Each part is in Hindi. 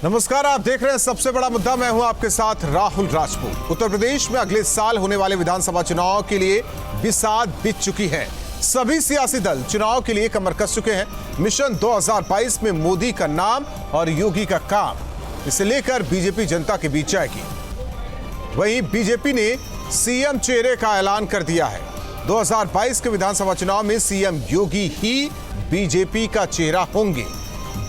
नमस्कार, आप देख रहे हैं सबसे बड़ा मुद्दा। मैं हूं आपके साथ राहुल राजपूत। उत्तर प्रदेश में अगले साल होने वाले विधानसभा चुनाव के लिए बिसात बीत चुकी है। सभी सियासी दल चुनाव के लिए कमर कस चुके हैं। मिशन 2022 में मोदी का नाम और योगी का काम, इसे लेकर बीजेपी जनता के बीच जाएगी। वहीं बीजेपी ने सीएम चेहरे का ऐलान कर दिया है। 2022 के विधानसभा चुनाव में सीएम योगी ही बीजेपी का चेहरा होंगे।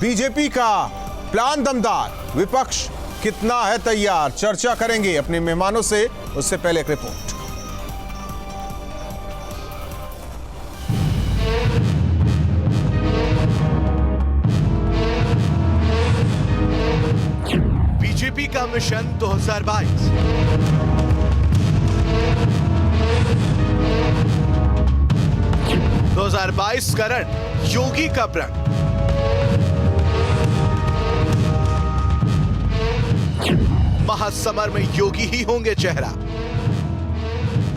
बीजेपी का प्लान दमदार, विपक्ष कितना है तैयार, चर्चा करेंगे अपने मेहमानों से। उससे पहले एक रिपोर्ट। बीजेपी का मिशन 2022। का रण, योगी का प्रण। महासमर में योगी ही होंगे चेहरा।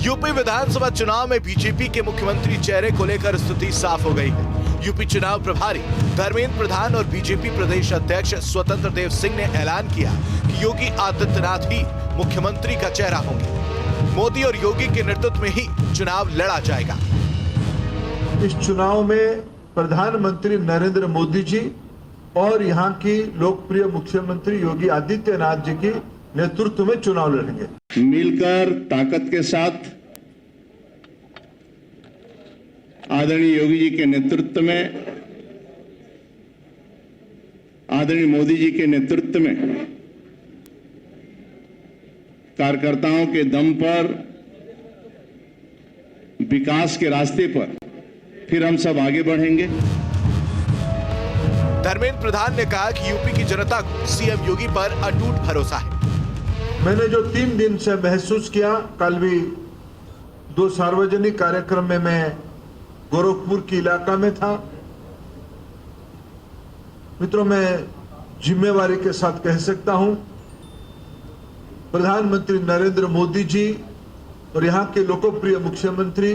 यूपी विधानसभा चुनाव में बीजेपी के मुख्यमंत्री चेहरे को लेकर स्थिति साफ हो गई है। यूपी चुनाव प्रभारी धर्मेंद्र प्रधान और बीजेपी प्रदेश अध्यक्ष स्वतंत्र देव सिंह ने ऐलान किया कि योगी आदित्यनाथ ही मुख्यमंत्री का चेहरा होंगे। मोदी और योगी के नेतृत्व में ही चुनाव लड़ा जाएगा। इस चुनाव में प्रधानमंत्री नरेंद्र मोदी जी और यहाँ की लोकप्रिय मुख्यमंत्री योगी आदित्यनाथ जी की नेतृत्व में चुनाव लड़ेंगे। मिलकर ताकत के साथ आदरणीय योगी जी के नेतृत्व में, आदरणीय मोदी जी के नेतृत्व में कार्यकर्ताओं के दम पर विकास के रास्ते पर फिर हम सब आगे बढ़ेंगे। धर्मेंद्र प्रधान ने कहा कि यूपी की जनता को सीएम योगी पर अटूट भरोसा है। मैंने जो 3 दिन से महसूस किया, कल भी 2 सार्वजनिक कार्यक्रम में मैं गोरखपुर की इलाका में था। मित्रों, मैं जिम्मेवारी के साथ कह सकता हूं, प्रधानमंत्री नरेंद्र मोदी जी और यहाँ के लोकप्रिय मुख्यमंत्री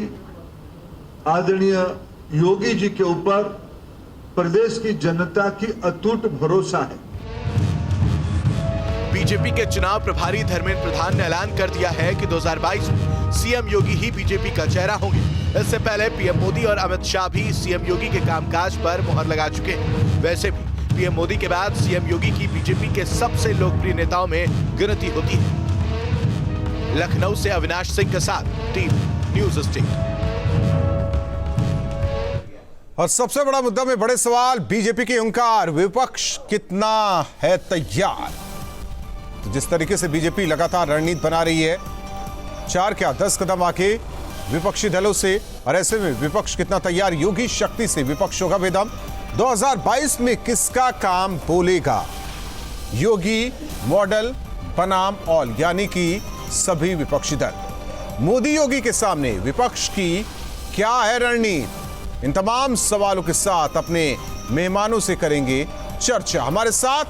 आदरणीय योगी जी के ऊपर प्रदेश की जनता की अटूट भरोसा है। बीजेपी के चुनाव प्रभारी धर्मेंद्र प्रधान ने ऐलान कर दिया है कि 2022 में सीएम योगी ही बीजेपी का चेहरा होंगे। इससे पहले पीएम मोदी और अमित शाह भी सीएम योगी के कामकाज पर मुहर लगा चुके हैं। वैसे भी पीएम मोदी के बाद सीएम योगी की बीजेपी के सबसे लोकप्रिय नेताओं में गिनती होती है। लखनऊ से अविनाश सिंह के साथ टीम न्यूज स्टेट। और सबसे बड़ा मुद्दा में बड़े सवाल, बीजेपी की हुंकार, विपक्ष कितना है तैयार। तो जिस तरीके से बीजेपी लगातार रणनीति बना रही है, 4 क्या 10 कदम आके विपक्षी दलों से, और ऐसे में विपक्ष कितना तैयार। योगी शक्ति से विपक्ष होगा बेदम। 2022 में किसका काम बोलेगा। योगी मॉडल बनाम ऑल, यानी कि सभी विपक्षी दल। मोदी योगी के सामने विपक्ष की क्या है रणनीति। इन तमाम सवालों के साथ अपने मेहमानों से करेंगे चर्चा। हमारे साथ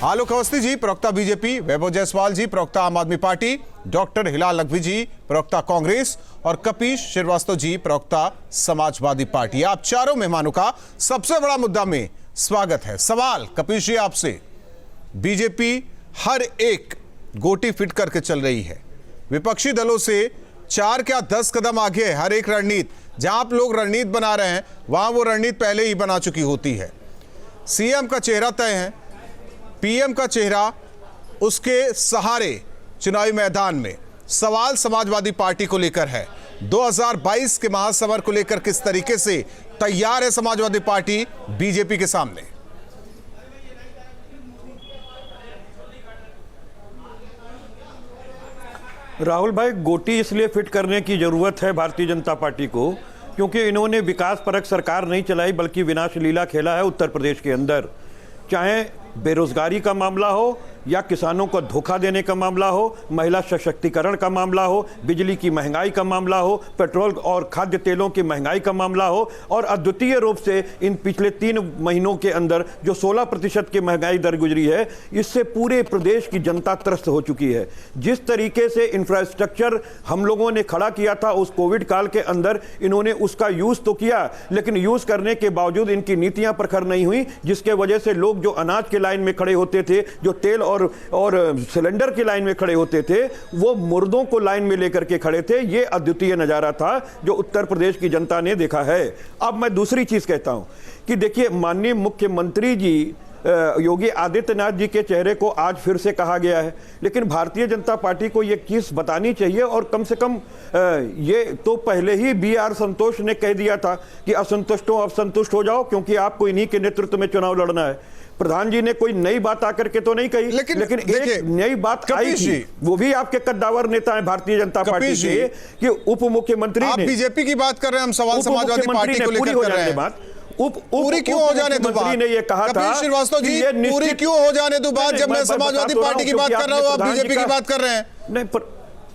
आलोक अवस्थी जी, प्रवक्ता बीजेपी, वैभव जायसवाल जी, प्रवक्ता आम आदमी पार्टी, डॉक्टर हिलाल नकवी जी, प्रवक्ता कांग्रेस, और कपीश श्रीवास्तव जी, प्रवक्ता समाजवादी पार्टी। आप चारों मेहमानों का सबसे बड़ा मुद्दा में स्वागत है। सवाल कपीश जी आपसे, बीजेपी हर एक गोटी फिट करके चल रही है, विपक्षी दलों से 4 क्या 10 कदम आगे है हर एक रणनीति। जहां आप लोग रणनीति बना रहे हैं, वहां वो रणनीति पहले ही बना चुकी होती है। सीएम का चेहरा तय है, पीएम का चेहरा उसके सहारे चुनावी मैदान में। सवाल समाजवादी पार्टी को लेकर है। 2022 के महासमर को लेकर किस तरीके से तैयार है समाजवादी पार्टी बीजेपी के सामने। राहुल भाई, गोटी इसलिए फिट करने की जरूरत है भारतीय जनता पार्टी को क्योंकि इन्होंने विकास परक सरकार नहीं चलाई बल्कि विनाश लीला खेला है उत्तर प्रदेश के अंदर। चाहे बेरोजगारी का मामला हो या किसानों को धोखा देने का मामला हो, महिला सशक्तिकरण का मामला हो, बिजली की महंगाई का मामला हो, पेट्रोल और खाद्य तेलों की महंगाई का मामला हो, और अद्वितीय रूप से इन पिछले 3 महीनों के अंदर जो 16% की महंगाई दर गुजरी है, इससे पूरे प्रदेश की जनता त्रस्त हो चुकी है। जिस तरीके से इंफ्रास्ट्रक्चर हम लोगों ने खड़ा किया था उस कोविड काल के अंदर, इन्होंने उसका यूज तो किया, लेकिन यूज करने के बावजूद इनकी नीतियां प्रखर नहीं हुई, जिसके वजह से लोग जो अनाज के लाइन में खड़े होते थे, जो तेल और सिलेंडर की लाइन में खड़े होते थे, वो मुर्दों को लाइन में लेकर के खड़े थे। ये अद्वितीय नजारा था जो उत्तर प्रदेश की जनता ने देखा है। अब मैं दूसरी चीज कहता हूं कि देखिए, माननीय मुख्यमंत्री जी योगी आदित्यनाथ जी के चेहरे को आज फिर से कहा गया है, लेकिन भारतीय जनता पार्टी को यह चीज बतानी चाहिए, और कम से कम ये तो पहले ही BR संतोष ने कह दिया था कि असंतुष्टों अब संतुष्ट हो जाओ, क्योंकि आपको इन्हीं के नेतृत्व में चुनाव लड़ना है। प्रधान जी ने कोई नई बात आकर के तो नहीं कही, लेकिन एक नई बात आई थी, वो भी आपके कद्दावर नेता हैं भारतीय जनता पार्टी के, कि उप मुख्यमंत्री आप बीजेपी की बात कर रहे हैं, हम सवाल समाजवादी पार्टी को लेकर कर रहे हैं। पूरी क्यों हो जाने दो बात? ने ये कहा था श्रीवास्तव जी, पूरी क्यों हो जाने दो बात? जब मैं समाजवादी पार्टी की बात कर रहा हूं, आप बीजेपी की बात कर रहे हैं। नहीं,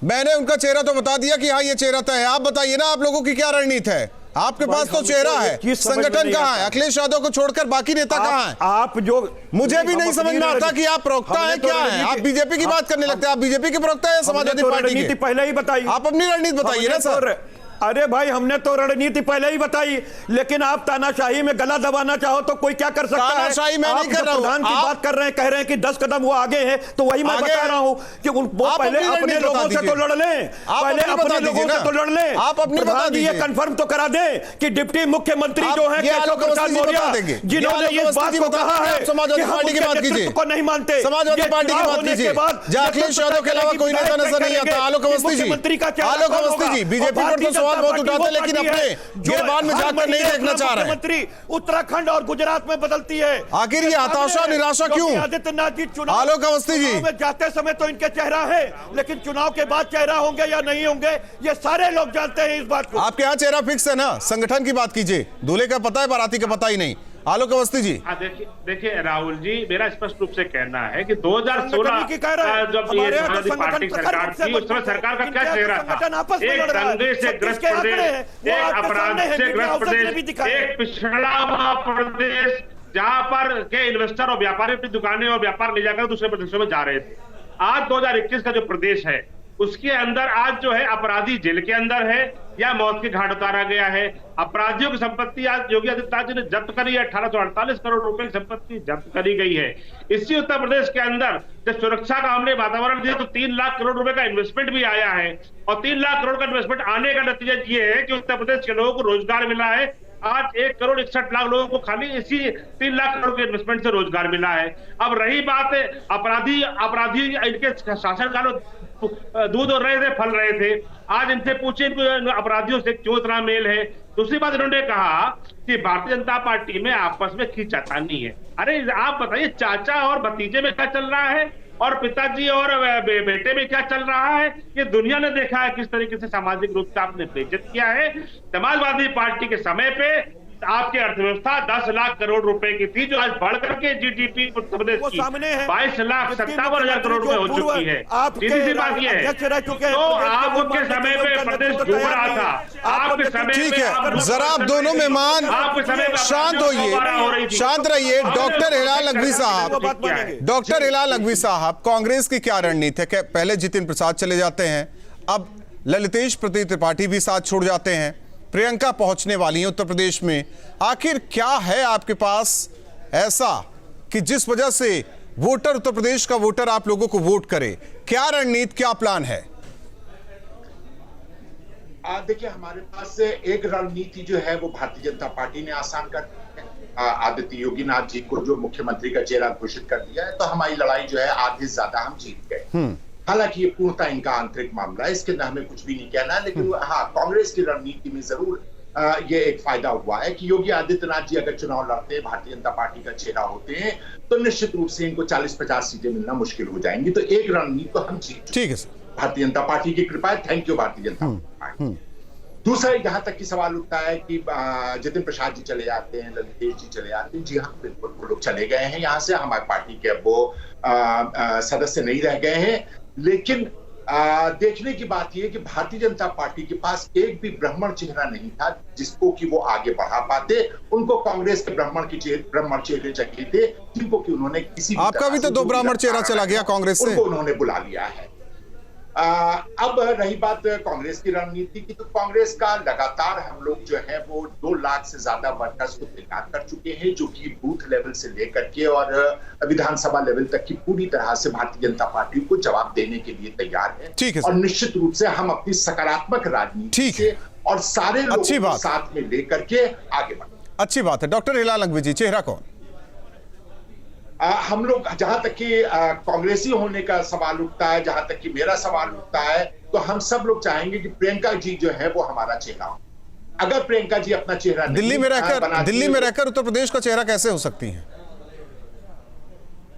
मैंने उनका चेहरा तो बता दिया कि हाँ ये चेहरा तय है। आप बताइए ना, आप लोगों की क्या रणनीति है? आपके पास तो चेहरा है, संगठन कहाँ है? अखिलेश यादव को छोड़कर बाकी नेता कहाँ हैं? आप जो, मुझे भी नहीं समझ में आता कि आप प्रवक्ता हैं क्या है? आप बीजेपी की बात करने लगते हैं। आप बीजेपी के प्रवक्ता है समाजवादी पार्टी के? पहले ही बताई, आप अपनी रणनीति बताइए ना सर। अरे भाई, हमने तो रणनीति पहले ही बताई, लेकिन आप तानाशाही में गला दबाना चाहो तो कोई क्या कर सकता है? तानाशाही मैं नहीं कर रहा हूं। प्रधान की बात कर रहे हैं, कह रहे हैं कि 10 कदम वो आगे हैं, तो वही मैं बता रहा हूं कि वो पहले अपने लोगों से तो लड़ लें, पहले अपने लोगों से तो लड़ लें। आप अपनी बता दीजिए, ये कंफर्म तो करा दें कि डिप्टी मुख्यमंत्री जो है केशव प्रसाद मौर्य, जिन्होंने इस बात को कहा है समाजवादी पार्टी की बात कीजिए, को नहीं मानते, समाजवादी पार्टी की बात कीजिए। अखिलेश यादव के अलावा कोई नेता नजर नहीं आता। आलोक अवस्थी जी, आलोक अवस्थी जी, बीजेपी पर तो सवाल बहुत उठाते, लेकिन अपने गिरबान में जाकर नहीं देखना चाह रहे हैं। मुख्यमंत्री उत्तराखंड और गुजरात में बदलती है। आखिर ये हताशा निराशा क्यों? आदित्यनाथ जी चुनाव, आलोक अवस्थी जी, में जाते समय तो इनके चेहरा है, लेकिन चुनाव के बाद चेहरा होंगे या नहीं होंगे, ये सारे लोग जानते हैं इस बात को। आपके यहाँ चेहरा फिक्स है ना? संगठन की बात कीजिए, दूल्हे का पता है, बाराती का पता ही नहीं। आलोक अवस्थी जी, देखिए राहुल जी, मेरा स्पष्ट रूप से कहना है कि 2016 जब ये समाजवादी पार्टी सरकार थी, उस समय सरकार का क्या चेहरा था? एक दंगे से ग्रस्त प्रदेश, एक अपराध से ग्रस्त प्रदेश, एक पिछड़ा हुआ प्रदेश, जहां पर के इन्वेस्टर और व्यापारी अपनी दुकानें और व्यापार ले जाकर दूसरे प्रदेशों में जा रहे थे। आज 2021 का जो प्रदेश है, उसके अंदर आज जो है अपराधी जेल के अंदर है या मौत के घाट उतारा गया है। अपराधियों की संपत्ति आज योगी आदित्यनाथ जी ने जब्त करी है, 1848 करोड़ रुपए की संपत्ति जब्त करी गई है। इसी उत्तर प्रदेश के अंदर जब सुरक्षा का हमने वातावरण दिया तो 3 लाख करोड़ रुपए का इन्वेस्टमेंट भी आया है, और 3 लाख करोड़ का इन्वेस्टमेट आने का नतीजा ये है कि उत्तर प्रदेश के लोगों को रोजगार मिला है। आज 1 करोड़ 61 लाख लोगों को खाली इसी 3 लाख करोड़ के इन्वेस्टमेंट से रोजगार मिला है। अब रही बात अपराधी इनके शासनकाल दूध और रहे थे, फल रहे थे। आज इनसे पूछे अपराधियों से क्यों इतना मेल है। दूसरी बात, इन्होंने कहा कि भारतीय जनता पार्टी में आपस में खींचातानी है। अरे आप बताइए, चाचा और भतीजे में क्या चल रहा है, और पिताजी और बेटे में क्या चल रहा है? ये दुनिया ने देखा है किस तरीके से सामाजिक रूप से आपने बेइज्जत किया है। समाजवादी पार्टी के समय पे आपकी अर्थव्यवस्था 10 लाख करोड़ रुपए की थी, जो आज बढ़ करके जीडीपी उत्तर प्रदेश की 22,57,000 करोड़ रुपए हो चुकी है। सीधी बात यह है, तो आपके समय पे प्रदेश डूब रहा था, आपके समय ठीक है, जरा आप दोनों मेहमान शांत होइए, शांत रहिए। डॉक्टर हिलाल नकवी साहब, डॉक्टर हिलाल नकवी साहब, कांग्रेस की क्या रणनीति है? पहले जितिन प्रसाद चले जाते हैं, अब ललितेश त्रिपाठी भी साथ छोड़ जाते हैं, प्रियंका पहुंचने वाली है उत्तर प्रदेश में। आखिर क्या है आपके पास ऐसा कि जिस वजह से वोटर, उत्तर प्रदेश का वोटर आप लोगों को वोट करे? क्या रणनीति, क्या प्लान है? देखिए, हमारे पास एक रणनीति जो है वो भारतीय जनता पार्टी ने आसान कर आदित्य योगीनाथ जी को जो मुख्यमंत्री का चेहरा घोषित कर दिया है, तो हमारी लड़ाई जो है आधे से ज्यादा हम जीत गए। हालांकि ये पूर्णतः इनका आंतरिक मामला है, इसके हमें कुछ भी नहीं कहना है, लेकिन हाँ, कांग्रेस की रणनीति में जरूर ये एक फायदा हुआ है कि योगी आदित्यनाथ जी अगर चुनाव लड़ते हैं, भारतीय जनता पार्टी का चेहरा होते हैं, तो निश्चित रूप से इनको 40-50 सीटें मिलना मुश्किल हो जाएंगी। तो एक रणनीति तो हम जीत, ठीक है सर, भारतीय जनता पार्टी की कृपा है। Thank you Bharatiya Janata party. दूसरा यहां तक की सवाल उठता है कि जितिन प्रसाद जी चले जाते हैं, ललितेश जी चले जाते हैं। जी हाँ, बिल्कुल वो लोग चले गए हैं यहाँ से, हमारी पार्टी के अब वो सदस्य नहीं रह गए हैं। लेकिन देखने की बात यह है कि भारतीय जनता पार्टी के पास एक भी ब्राह्मण चेहरा नहीं था जिसको कि वो आगे बढ़ा पाते। उनको कांग्रेस के ब्राह्मण चेहरे चाहिए थे, जिनको कि उन्होंने किसी आपका भी तो 2 ब्राह्मण चेहरा चला गया कांग्रेस से, उनको उन्होंने बुला लिया है। अब रही बात कांग्रेस की रणनीति की, तो कांग्रेस का लगातार हम लोग जो है वो 2 लाख से ज्यादा वर्कर्स को तैनात कर चुके हैं, जो कि बूथ लेवल से लेकर के और विधानसभा लेवल तक की पूरी तरह से भारतीय जनता पार्टी को जवाब देने के लिए तैयार है। ठीक है और निश्चित रूप से हम अपनी सकारात्मक राजनीति से और सारे लोगों को साथ में लेकर के आगे बढ़े। अच्छी बात है। डॉक्टर हिलाल नकवी जी, चेहरा कौन? हम लोग जहां तक कि कांग्रेसी होने का सवाल उठता है, जहां तक कि मेरा सवाल उठता है, तो हम सब लोग चाहेंगे कि प्रियंका जी जो है वो हमारा चेहरा हो। अगर प्रियंका जी अपना चेहरा दिल्ली में रहकर उत्तर प्रदेश का चेहरा कैसे हो सकती हैं?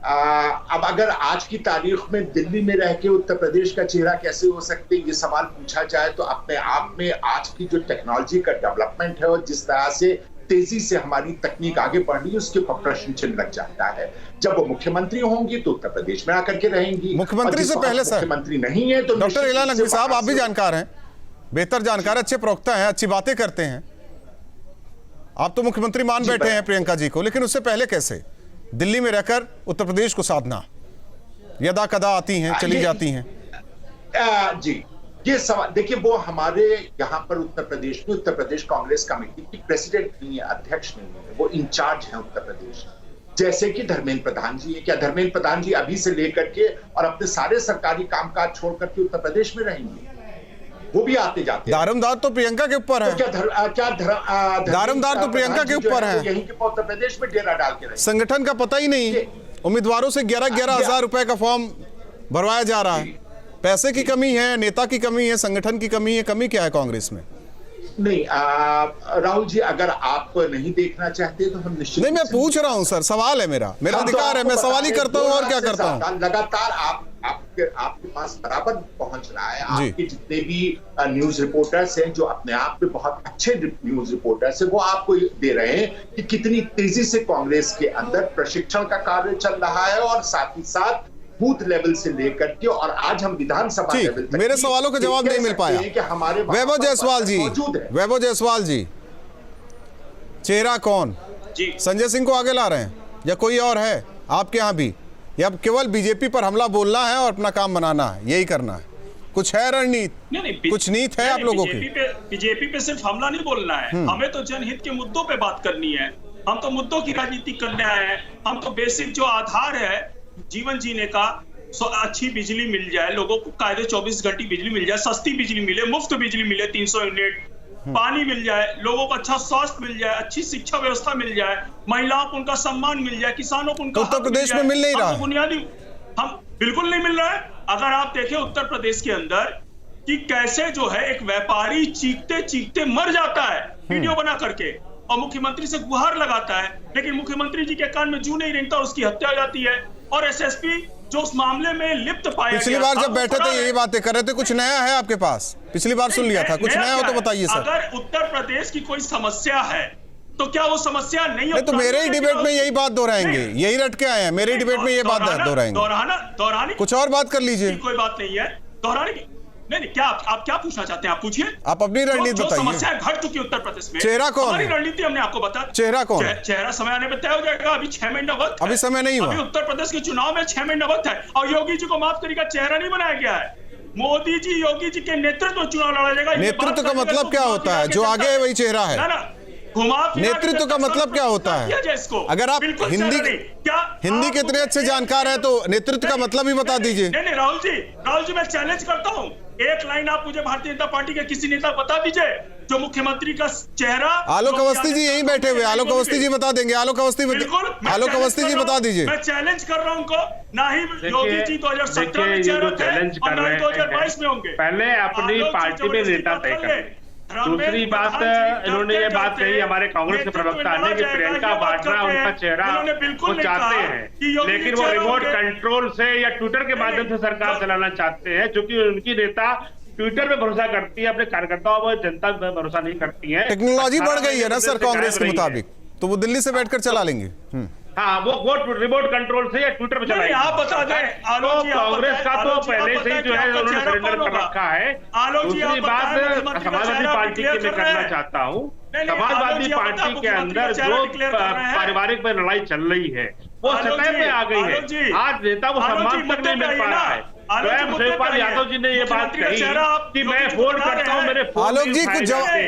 अब अगर आज की तारीख में दिल्ली में रह के उत्तर प्रदेश का चेहरा कैसे हो सकते, ये सवाल पूछा जाए तो अपने आप में आज की जो टेक्नोलॉजी का डेवलपमेंट है और जिस तरह से तेजी से हमारी तकनीक आगे बढ़ रही है, उसके ऊपर प्रश्न चिन्ह लग जाता है। जब वो मुख्यमंत्री होंगी तो उत्तर प्रदेश में आकर के रहेंगी। मुख्यमंत्री से पहले सर मुख्यमंत्री नहीं है तो डॉक्टर हिलाल नकवी साहब, आप भी जानकार हैं, बेहतर जानकार, अच्छे प्रवक्ता हैं, अच्छी बातें करते हैं। आप तो मुख्यमंत्री मान बैठे हैं प्रियंका जी को, लेकिन उससे पहले कैसे दिल्ली में रहकर उत्तर प्रदेश को साधना? यदा कदा आती हैं, चली जाती हैं। जी, ये सवाल देखिए, वो हमारे यहाँ पर उत्तर प्रदेश में उत्तर प्रदेश कांग्रेस कमेटी की प्रेसिडेंट नहीं है, अध्यक्ष नहीं है, वो इंचार्ज है उत्तर प्रदेश। जैसे कि धर्मेंद्र प्रधान जी है, क्या धर्मेंद्र प्रधान जी अभी से लेकर के और अपने सारे सरकारी कामकाज छोड़ करके उत्तर प्रदेश में रहेंगे? वो भी आते जाते हैं। दारोमदार तो प्रियंका के ऊपर है, दारोमदार तो प्रियंका के ऊपर है, यहीं के उत्तर प्रदेश में डेरा डाल के रहे। संगठन का पता ही नहीं, उम्मीदवारों से 11-11 हजार रुपए का फॉर्म भरवाया जा रहा है। पैसे की कमी है, नेता की कमी है, संगठन की कमी है। कमी क्या है कांग्रेस में? नहीं राहुल जी, अगर आप नहीं देखना चाहते तो हम निश्चित नहीं, मैं पूछ रहा हूं सर, सवाल है मेरा अधिकार है, मैं सवाल ही करता हूं और क्या करता हूं। लगातार आपके पास बराबर पहुंच रहा है। आपके जितने भी न्यूज रिपोर्टर्स हैं जो अपने आप में बहुत अच्छे न्यूज रिपोर्टर्स हैं, वो आपको दे रहे हैं कि कितनी तेजी से कांग्रेस के अंदर प्रशिक्षण का कार्य चल रहा है और साथ ही साथ बूथ लेवल से लेकर के और आज हम विधानसभा लेवल तक मेरे सवालों का जवाब नहीं मिल पाया कि हमारे वैभव जायसवाल जी, वैभव जायसवाल जी, चेहरा कौन जी? संजय सिंह को आगे ला रहे हैं या कोई और है आपके यहाँ भी, या केवल बीजेपी पर हमला बोलना है और अपना काम बनाना है, यही करना है? कुछ है रणनीति? नहीं, कुछ नीति है आप लोगों की? बीजेपी पे सिर्फ हमला नहीं बोलना है, हमें तो जनहित के मुद्दों पे बात करनी है। हम तो मुद्दों की राजनीति करने आए हैं। हम तो बेसिक जो आधार है जीवन जीने का, अच्छी बिजली मिल जाए लोगों को, कायदे 24 घंटे बिजली मिल जाए, सस्ती बिजली मिले, मुफ्त बिजली मिले, 300 यूनिट पानी मिल जाए, लोगों को अच्छा स्वास्थ्य मिल जाए, अच्छी शिक्षा व्यवस्था मिल जाए, महिलाओं को उनका सम्मान मिल जाए, किसानों को उनका उत्तर प्रदेश में मिल नहीं रहा, बुनियादी हम बिल्कुल नहीं मिल रहा है। अगर आप देखें उत्तर प्रदेश के अंदर कि कैसे जो है एक व्यापारी चीखते चीखते मर जाता है वीडियो बना करके और मुख्यमंत्री से गुहार लगाता है, लेकिन मुख्यमंत्री जी के कान में जू नहीं रेंगता, उसकी हत्या हो जाती है। और एसएसपी जो उस मामले में लिप्त पाया पिछली बार जब बैठे थे यही बातें कर रहे थे, कुछ नया है आपके पास? पिछली बार सुन लिया था, कुछ नया हो तो बताइए सर। अगर उत्तर प्रदेश की कोई समस्या है तो क्या वो समस्या नहीं तो मेरे ही डिबेट में यही बात दोहराएंगे, यही रट के आए हैं, मेरे ही डिबेट में ये बात दोहराएंगे। दोहराने कुछ और बात कर लीजिए, कोई बात नहीं है दोहराने की। नहीं, क्या आप क्या पूछना चाहते हैं? आप पूछिए, आप अपनी रणनीति बताइए। समस्याएं घट चुकी उत्तर प्रदेश में, चेहरा कौन है? हमारी रणनीति हमने आपको बता, चेहरा कौन है? चेहरा समय आने पर तय हो जाएगा, अभी 6 महीना वक्त, अभी समय नहीं हुआ। अभी उत्तर प्रदेश के चुनाव में 6 महीना वक्त है और योगी जी को माफ करिएगा, चेहरा नहीं बनाया गया है। मोदी जी योगी जी के नेतृत्व में चुनाव लड़ा जाएगा। नेतृत्व का मतलब क्या होता है? जो आगे है वही चेहरा है। नेतृत्व का मतलब क्या होता है? अगर आप हिंदी के इतने अच्छे जानकार हैं तो नेतृत्व का मतलब ही बता दीजिए। नहीं राहुल जी मैं चैलेंज करता हूं, एक लाइन आप मुझे भारतीय जनता पार्टी के किसी नेता बता दीजिए जो मुख्यमंत्री का चेहरा। आलोक अवस्थी जी यहीं बैठे हुए, आलोक अवस्थी जी बता देंगे। आलोक अवस्थी जी बता दीजिए। मैं चैलेंज कर रहा हूं उनको, ना ही योगी जी 2017 में चेहरा थे और ना ही 2022 में होंगे। पहले अपनी पार्टी में नेता तय करें। दूसरी बात, इन्होंने ये बात कही हमारे कांग्रेस के प्रवक्ता ने कि प्रियंका वाड्रा उनका चेहरा वो चाहते हैं, लेकिन वो रिमोट कंट्रोल से या ट्विटर के माध्यम से सरकार चलाना चाहते हैं, क्योंकि उनकी नेता ट्विटर पे भरोसा करती है, अपने कार्यकर्ताओं पर, जनता पे भरोसा नहीं करती है। टेक्नोलॉजी बढ़ गई है ना सर कांग्रेस के मुताबिक, तो वो दिल्ली से बैठकर चला लेंगे। हाँ, वो रिमोट कंट्रोल से या ट्विटर पे चलाएंगे। आप बता दें तो कांग्रेस का तो पहले से ही जो है उन्होंने सरेंडर कर रखा है। दूसरी बात समाजवादी पार्टी की मैं करना चाहता हूँ, समाजवादी पार्टी के अंदर जो पारिवारिक में लड़ाई चल रही है वो सतह पे आ गई है। आज नेता को सम्मान तक नहीं मिल पा रहा है। स्वयं शिवपाल यादव जी ने ये बात कही कि मैं फोन करता हूँ, मेरे फोन आलोक जी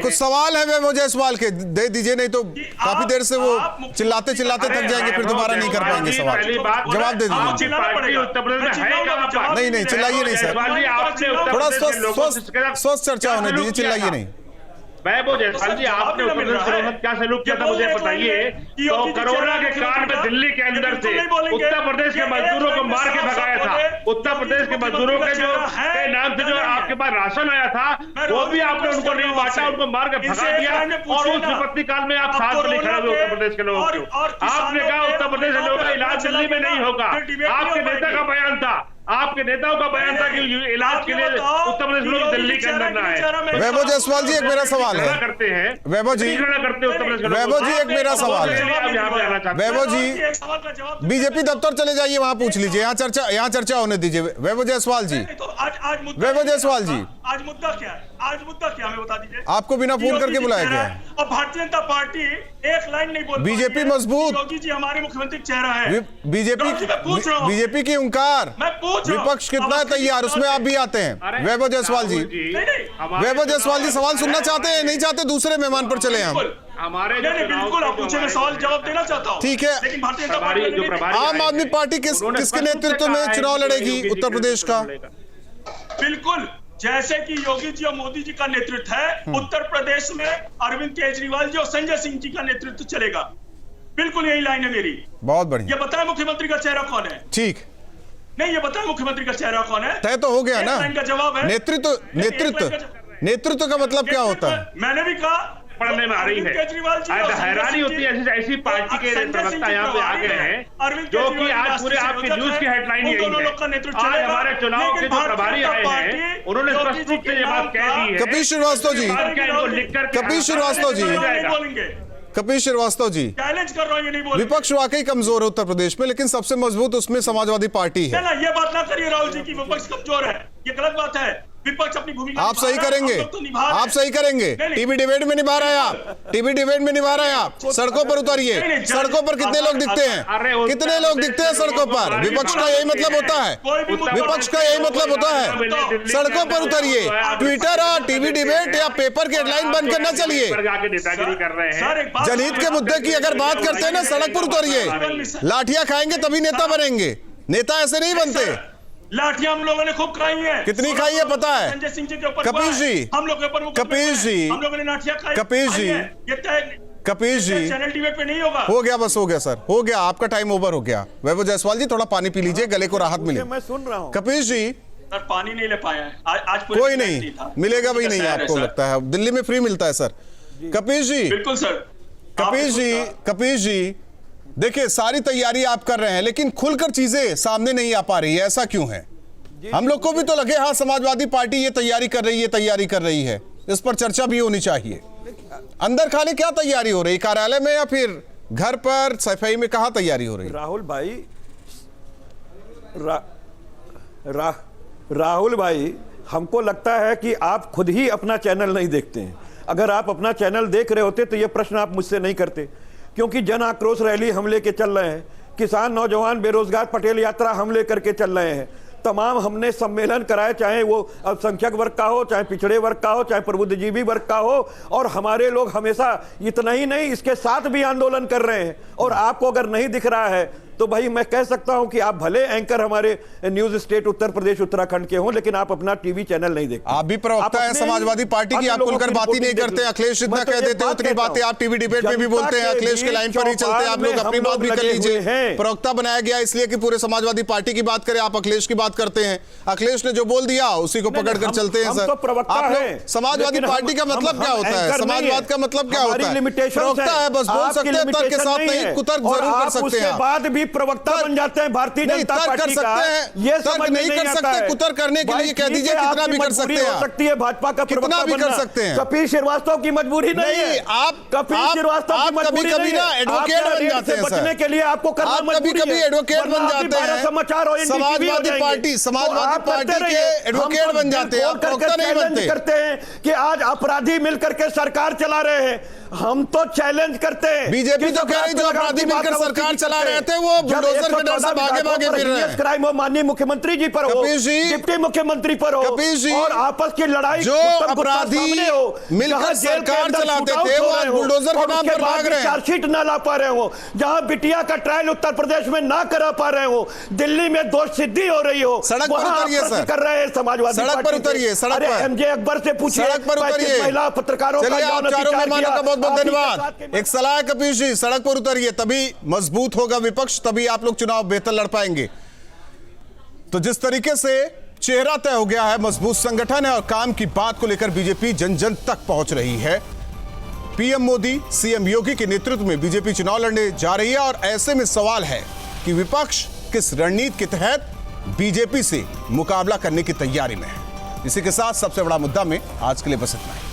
कुछ सवाल है वैभव जायसवाल के, दे दीजिए, नहीं तो काफी देर से वो चिल्लाते चिल्लाते थक जाएंगे, फिर दोबारा नहीं कर पाएंगे सवाल। जवाब दे दीजिए। उत्तर प्रदेश में है कहां? नहीं चिल्लाइए नहीं सर, थोड़ा स्वस्थ चर्चा होने दीजिए, चिल्लाइए नहीं। वैभव जायसवाल जी, आपने उत्तर प्रदेश के क्या सलूक किया था मुझे बताइए। तो कोरोना के काल में दिल्ली के अंदर से उत्तर प्रदेश के मजदूरों को मार के भगाया था। उत्तर प्रदेश के मजदूरों के जो के नाम से जो आपके पास राशन आया था वो भी आपने उनको नहीं बांटा, उनको मार के भगा दिया। और उस विपत्ति काल में आप साथ में नहीं खड़े हुए उत्तर प्रदेश के लोगों को। आपने कहा उत्तर प्रदेश के लोगों का इलाज दिल्ली में नहीं होगा। आपके नेता का बयान था, आपके नेताओं का बयान था कि इलाज के लिए उत्तर प्रदेश लोग दिल्ली के अंदर ना आए। वैभव जायसवाल जी एक मेरा सवाल है। करते हैं वैभव जी, वैभव जी एक मेरा सवाल है। वैभव जी, बीजेपी दफ्तर चले जाइए, वहां पूछ लीजिए, यहाँ चर्चा होने दीजिए। वैभव जायसवाल जी, वैभव जायसवाल जी, आज मुद्दा क्या है? आज मुद्दा क्या हमें बता दीजिए। आपको बिना फोन करके बुलाया गया है और भारतीय जनता पार्टी एक लाइन नहीं बोल, बीजेपी मजबूत, योगी जी हमारे मुख्यमंत्री चेहरा है, बीजेपी की हुंकार, विपक्ष कितना है तैयार, उसमें आप भी आते हैं। वैभव जायसवाल जी, वैभव जायसवाल जी सवाल सुनना चाहते हैं, नहीं चाहते दूसरे मेहमान पर चले हम। हमारे बिल्कुल आप पूछे, मैं सवाल जवाब देना चाहता हूँ। ठीक है, लेकिन भारतीय जनता पार्टी आम आदमी पार्टी किसके नेतृत्व में चुनाव लड़ेगी उत्तर प्रदेश का? बिल्कुल जैसे कि योगी जी और मोदी जी का नेतृत्व है, उत्तर प्रदेश में अरविंद केजरीवाल जी और संजय सिंह जी का नेतृत्व चलेगा। बिल्कुल यही लाइन है मेरी। बहुत बढ़िया। ये बताएं मुख्यमंत्री का चेहरा कौन है? ठीक, नहीं ये बताएं मुख्यमंत्री का चेहरा कौन है? तय तो हो गया ना। का जवाब है नेतृत्व का मतलब क्या होता है? मैंने भी कहा पढ़ने में आ रही है। हैरानी होती है ऐसी पार्टी के प्रवक्ता यहाँ पे आ गए हैं जो कि आज पूरे आपके न्यूज की हेडलाइन यही है। आज हमारे चुनाव के जो प्रभारी आए हैं उन्होंने स्पष्ट रूप से ये बात कह दी है। कपिल श्रीवास्तव जी, कपिल श्रीवास्तव जी, कपिल श्रीवास्तव जी, चैलेंज कर रहा हूं, ये नहीं बोल। विपक्ष वाकई कमजोर है उत्तर प्रदेश में, लेकिन सबसे मजबूत उसमें समाजवादी पार्टी है। ना ये बात ना करिए राहुल जी की विपक्ष कमजोर है, ये गलत बात है। विपक्ष अपनी भूमिका आप सही करेंगे, आप सही करेंगे। टीवी डिबेट में निभा रहे हैं आप, टीवी डिबेट में निभा रहे हैं आप। सड़कों पर उतारिए, सड़कों पर कितने लोग दिखते हैं, कितने लोग दिखते हैं सड़कों पर? विपक्ष का यही मतलब होता है, विपक्ष का यही मतलब होता है। सड़कों पर उतरिए, ट्विटर और टीवी डिबेट या पेपर की हेडलाइन बंद करना चलिए। जनहित के मुद्दे की अगर बात करते हैं ना, सड़क पर उतरिए। लाठियां खाएंगे तभी नेता बनेंगे, नेता ऐसे नहीं बनते। लाठियां हम लोगों ने खूब खाई हैं। कितनी खाई है पता है? संजय सिंह जी के ऊपर कपिल जी, हम लोग के ऊपर, कपिल जी, हम लोगों ने लाठियां खाई। कपिल जी, कपिल जी, चैनल डिबेट पे नहीं होगा। हो गया, बस हो गया सर, हो गया, आपका टाइम ओवर हो गया। वैभव जायसवाल जी थोड़ा पानी पी लीजिए, गले को राहत मिले। मैं सुन रहा हूँ। कपिल जी, सर पानी नहीं ले पाया है आज कोई नहीं मिलेगा भी नहीं आपको लगता है? दिल्ली में फ्री मिलता है सर। कपिल जी, बिल्कुल सर। कपिल जी, कपिल जी, देखिए सारी तैयारी आप कर रहे हैं लेकिन खुलकर चीजें सामने नहीं आ पा रही है, ऐसा क्यों है? हम लोग को भी तो लगे हाँ समाजवादी पार्टी ये तैयारी कर रही है, तैयारी कर रही है, इस पर चर्चा भी होनी चाहिए। अंदर खाने क्या तैयारी हो रही, कार्यालय में या फिर घर पर सफाई में, कहाँ तैयारी हो रही? राहुल भाई, राहुल भाई, हमको लगता है कि आप खुद ही अपना चैनल नहीं देखते हैं। अगर आप अपना चैनल देख रहे होते तो ये प्रश्न आप मुझसे नहीं करते, क्योंकि जन आक्रोश रैली हम लेके चल रहे हैं, किसान, नौजवान, बेरोजगार, पटेल यात्रा हम लेकर के चल रहे हैं, तमाम हमने सम्मेलन कराए, चाहे वो अल्पसंख्यक वर्ग का हो, चाहे पिछड़े वर्ग का हो, चाहे प्रबुद्धजीवी वर्ग का हो, और हमारे लोग हमेशा इतना ही नहीं इसके साथ भी आंदोलन कर रहे हैं। और आपको अगर नहीं दिख रहा है तो भाई मैं कह सकता हूं कि आप भले एंकर हमारे न्यूज स्टेट उत्तर प्रदेश उत्तराखंड के हों, लेकिन आप अपना टीवी चैनल नहीं देखते। आप भी प्रवक्ता हैं समाजवादी पार्टी की, आप खुलकर बात ही नहीं करते। अखिलेश इतना कह देते हैं उतनी बातें आप टीवी डिबेट में भी बोलते हैं, अखिलेश के लाइन पर ही चलते हैं। आप लोग अपनी बात भी कर लीजिए। प्रवक्ता बनाया गया इसलिए कि पूरे समाजवादी पार्टी की बात करें, आप अखिलेश की बात करते हैं। अखिलेश ने जो बोल दिया उसी को पकड़कर चलते हैं सर। आप लोग समाजवादी पार्टी का मतलब क्या होता है, समाजवाद का मतलब क्या होता है? प्रवक्ता है, बस बोल सकते हैं, तर्क के साथ नहीं, कुतर्क जरूर कर सकते हैं। राजनीतिक प्रवक्ता बन जाते हैं भारतीय जनता पार्टी का, ये समझ नहीं कर सकते। कुतर करने के लिए कह दीजिए कितना भी कर सकते हैं, हो सकती है भाजपा का कितना भी कर सकते हैं। कपिल श्रीवास्तव की मजबूरी नहीं है, आप कपिल श्रीवास्तव की मजबूरी नहीं है, एडवोकेट बन जाते हैं, बचने के लिए आपको करना मजबूरी है, कभी एडवोकेट बन जाते हैं, समाजवादी पार्टी के एडवोकेट बन जाते हैं, प्रवक्ता नहीं बनते। करते हैं कि आज अपराधी मिलकर के सरकार चला रहे हैं, हम तो चैलेंज करते हैं। बीजेपी तो कह रही जो अपराधी मिलकर सरकार चला रहे थे वो बुलडोजर के डर से भागे फिर रहे हैं। क्राइम हो माननीय मुख्यमंत्री जी पर हो, डिप्टी मुख्यमंत्री पर हो, और आपस की लड़ाई जो अपराधी मिलकर सरकार चलाते थे वो आज बुलडोजर के नाम पर भाग रहे हैं, चार्जशीट ना ला पा रहे हो, जहां बिटिया का ट्रायल उत्तर प्रदेश में ना करा पा रहे हो, दिल्ली में दोष सिद्धि हो रही हो, सड़क पर उतरिए सर, कर रहे हैं समाजवादी सड़क पर उतरिए, सड़क पर एमजे अकबर से पूछिए, सड़क पर उतरिए, महिला पत्रकारों का आप चारों मेहमानों का बहुत बहुत धन्यवाद। एक सलाह है कपिल जी, सड़क पर उतरिए, तभी मजबूत होगा विपक्ष, तभी आप लोग चुनाव बेहतर लड़ पाएंगे। तो जिस तरीके से चेहरा तय हो गया है, मजबूत संगठन है और काम की बात को लेकर बीजेपी जन जन तक पहुंच रही है। पीएम मोदी, सीएम योगी के नेतृत्व में बीजेपी चुनाव लड़ने जा रही है और ऐसे में सवाल है कि विपक्ष किस रणनीति के तहत बीजेपी से मुकाबला करने की तैयारी में है। इसी के साथ सबसे बड़ा मुद्दा में आज के लिए बस इतना है।